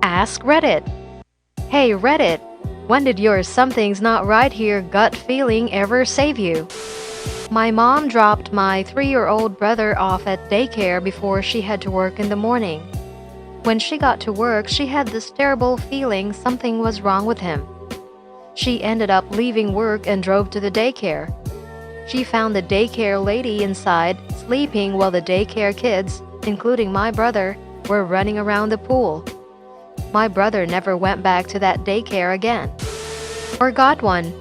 Ask Reddit. Hey Reddit, when did your "something's not right here" gut feeling ever save you? My mom dropped my 3-year-old brother off at daycare before she had to work in the morning. When she got to work, she had this terrible feeling something was wrong with him. She ended up leaving work and drove to the daycare. She found the daycare lady inside, sleeping while the daycare kids, including my brother, were running around the pool. My brother never went back to that daycare again. Or got one.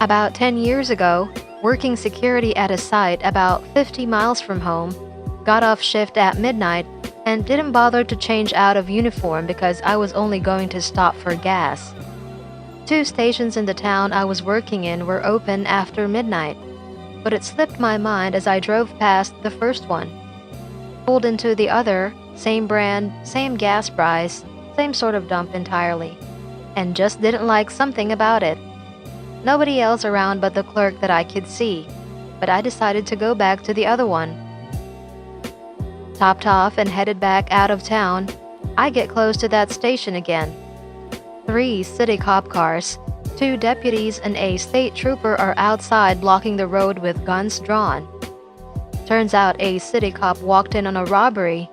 About 10 years ago, working security at a site about 50 miles from home, got off shift at midnight and didn't bother to change out of uniform because I was only going to stop for gas. 2 stations in the town I was working in were open after midnight, but it slipped my mind as I drove past the first one. Pulled into the other, same brand, same gas price, same sort of dump entirely, and just didn't like something about it. Nobody else around but the clerk that I could see, but I decided to go back to the other one. Topped off and headed back out of town, I get close to that station again. 3 city cop cars, 2 deputies and a state trooper are outside blocking the road with guns drawn. Turns out a city cop walked in on a robbery.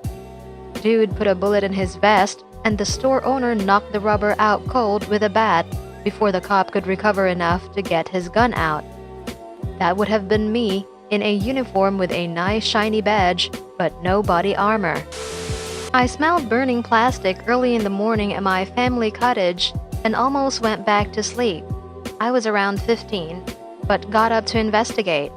Dude put a bullet in his vest, and the store owner knocked the robber out cold with a bat before the cop could recover enough to get his gun out. That would have been me in a uniform with a nice shiny badge, but no body armor. I smelled burning plastic early in the morning at my family cottage and almost went back to sleep. I was around 15, but got up to investigate.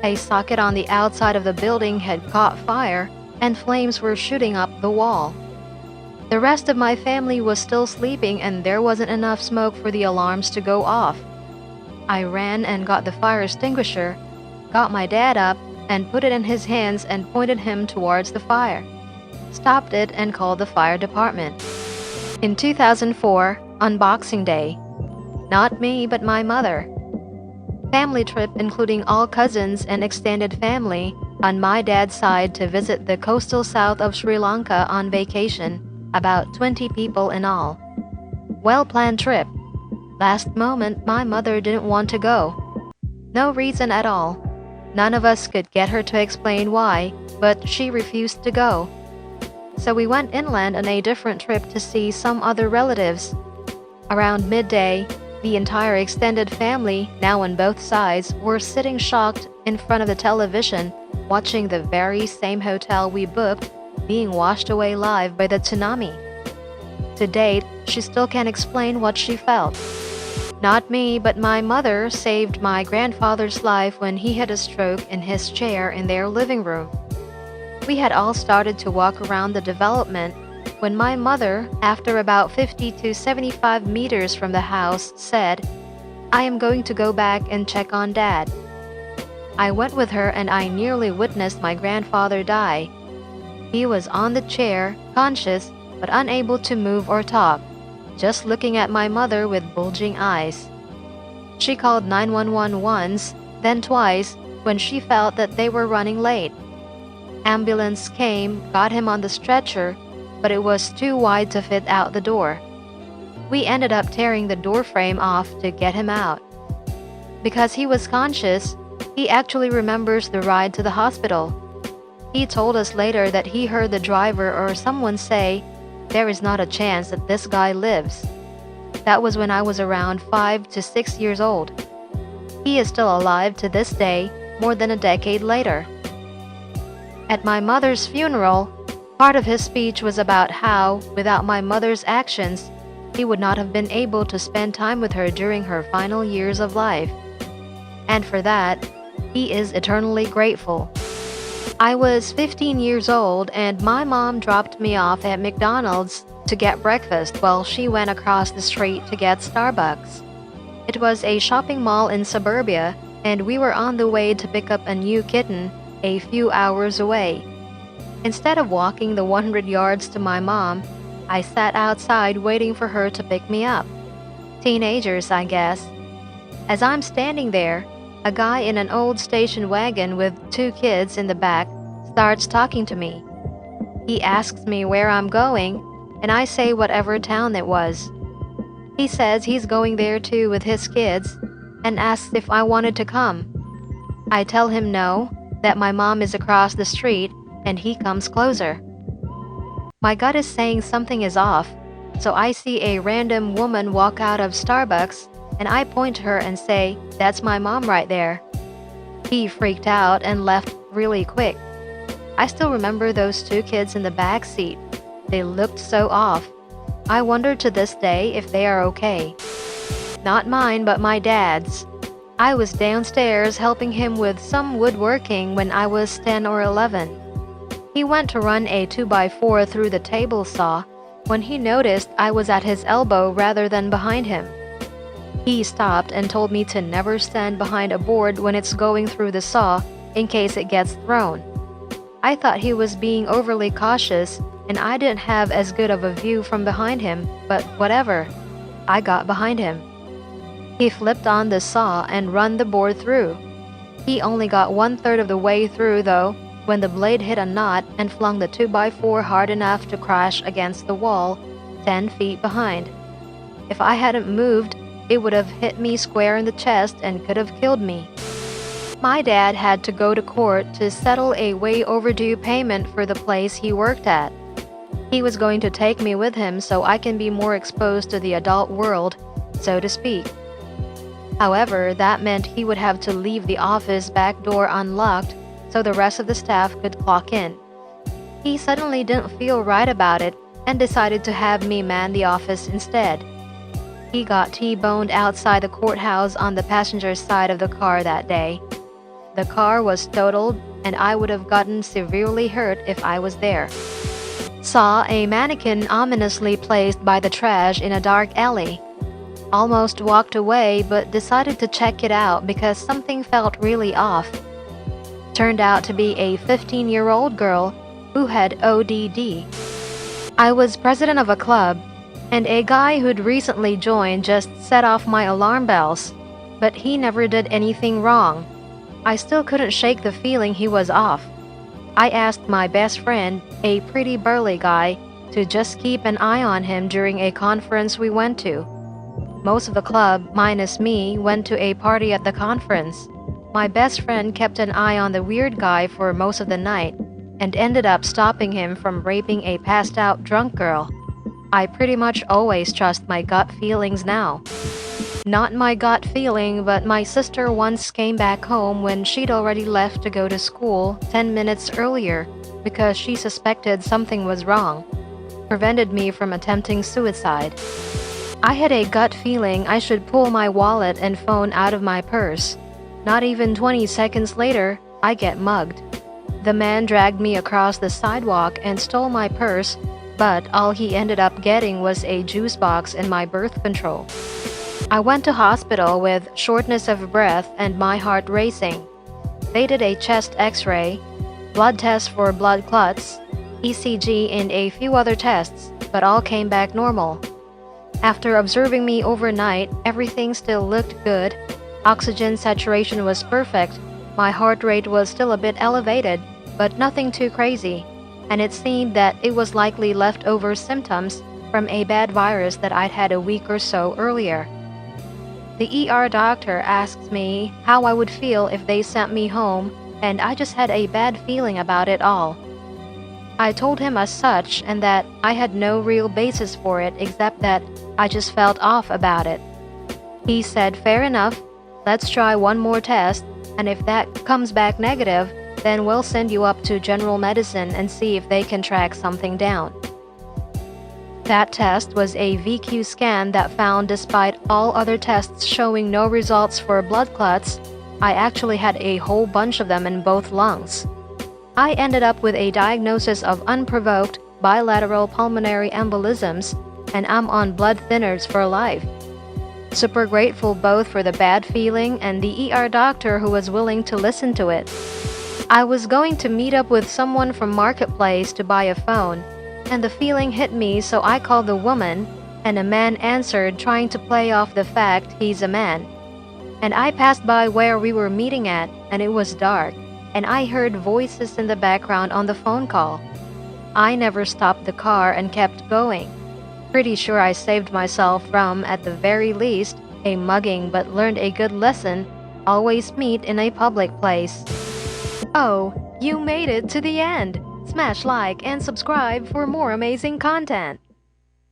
A socket on the outside of the building had caught fire, and flames were shooting up the wall. The rest of my family was still sleeping, and there wasn't enough smoke for the alarms to go off. I ran and got the fire extinguisher, got my dad up, and put it in his hands and pointed him towards the fire. Stopped it and called the fire department. In 2004, on Boxing Day. Not me, but my mother. Family trip including all cousins and extended family on my dad's side to visit the coastal south of Sri Lanka on vacation, about 20 people in all. Well-planned trip. Last moment, my mother didn't want to go. No reason at all. None of us could get her to explain why, but she refused to go. So we went inland on a different trip to see some other relatives. Around midday, the entire extended family, now on both sides, were sitting shocked in front of the television, watching the very same hotel we booked being washed away live by the tsunami. To date, she still can't explain what she felt. Not me, but my mother saved my grandfather's life when he had a stroke in his chair in their living room. We had all started to walk around the development when my mother, after about 50 to 75 meters from the house, said, "I am going to go back and check on Dad." I went with her and I nearly witnessed my grandfather die. He was on the chair, conscious, but unable to move or talk, just looking at my mother with bulging eyes. She called 911 once, then twice, when she felt that they were running late. Ambulance came, got him on the stretcher, but it was too wide to fit out the door. We ended up tearing the door frame off to get him out. Because he was conscious, he actually remembers the ride to the hospital. He told us later that he heard the driver or someone say, "There is not a chance that this guy lives." That was when I was around 5 to 6 years old. He is still alive to this day, more than a decade later. At my mother's funeral, part of his speech was about how, without my mother's actions, he would not have been able to spend time with her during her final years of life. And for that, he is eternally grateful. I was 15 years old and my mom dropped me off at McDonald's to get breakfast while she went across the street to get Starbucks. It was a shopping mall in suburbia, and we were on the way to pick up a new kitten a few hours away. Instead of walking the 100 yards to my mom, I sat outside waiting for her to pick me up. Teenagers, I guess. As I'm standing there, a guy in an old station wagon with 2 kids in the back starts talking to me. He asks me where I'm going, and I say whatever town it was. He says he's going there too with his kids and asks if I wanted to come. I tell him no, that my mom is across the street, and he comes closer. My gut is saying something is off, so I see a random woman walk out of Starbucks and I point to her and say, "That's my mom right there." He freaked out and left really quick. I still remember those two kids in the back seat. They looked so off. I wonder to this day if they are okay. Not mine, but my dad's. I was downstairs helping him with some woodworking when I was 10 or 11. He went to run a 2x4 through the table saw when he noticed I was at his elbow rather than behind him. He stopped and told me to never stand behind a board when it's going through the saw in case it gets thrown. I thought he was being overly cautious and I didn't have as good of a view from behind him, but whatever. I got behind him. He flipped on the saw and run the board through. He only got 1/3 of the way through though, when the blade hit a knot and flung the 2x4 hard enough to crash against the wall 10 feet behind. If I hadn't moved, it would have hit me square in the chest and could have killed me. My dad had to go to court to settle a way overdue payment for the place he worked at. He was going to take me with him so I can be more exposed to the adult world, so to speak. However, that meant he would have to leave the office back door unlocked so the rest of the staff could clock in. He suddenly didn't feel right about it and decided to have me man the office instead. He got T-boned outside the courthouse on the passenger side of the car that day. The car was totaled and I would have gotten severely hurt if I was there. Saw a mannequin ominously placed by the trash in a dark alley. Almost walked away but decided to check it out because something felt really off. Turned out to be a 15-year-old girl who had ODD. I was president of a club, and a guy who'd recently joined just set off my alarm bells, but he never did anything wrong. I still couldn't shake the feeling he was off. I asked my best friend, a pretty burly guy, to just keep an eye on him during a conference we went to. Most of the club, minus me, went to a party at the conference. My best friend kept an eye on the weird guy for most of the night and ended up stopping him from raping a passed-out drunk girl. I pretty much always trust my gut feelings now. Not my gut feeling, but my sister once came back home when she'd already left to go to school 10 minutes earlier because she suspected something was wrong. Prevented me from attempting suicide. I had a gut feeling I should pull my wallet and phone out of my purse. Not even 20 seconds later, I get mugged. The man dragged me across the sidewalk and stole my purse, but all he ended up getting was a juice box and my birth control. I went to hospital with shortness of breath and my heart racing. They did a chest x-ray, blood test for blood clots, ECG and a few other tests, but all came back normal. After observing me overnight, everything still looked good. Oxygen saturation was perfect, my heart rate was still a bit elevated, but nothing too crazy, and it seemed that it was likely leftover symptoms from a bad virus that I'd had a week or so earlier. The ER doctor asked me how I would feel if they sent me home, and I just had a bad feeling about it all. I told him as such and that I had no real basis for it except that I just felt off about it. He said, "Fair enough. Let's try one more test, and if that comes back negative, then we'll send you up to general medicine and see if they can track something down." That test was a VQ scan that found despite all other tests showing no results for blood clots, I actually had a whole bunch of them in both lungs. I ended up with a diagnosis of unprovoked bilateral pulmonary embolisms, and I'm on blood thinners for life. Super grateful both for the bad feeling and the ER doctor who was willing to listen to it. I was going to meet up with someone from Marketplace to buy a phone, and the feeling hit me, so I called the woman, and a man answered trying to play off the fact he's a man. And I passed by where we were meeting at, and it was dark, and I heard voices in the background on the phone call. I never stopped the car and kept going. Pretty sure I saved myself from, at the very least, a mugging but learned a good lesson. Always meet in a public place. Oh, you made it to the end! Smash like and subscribe for more amazing content.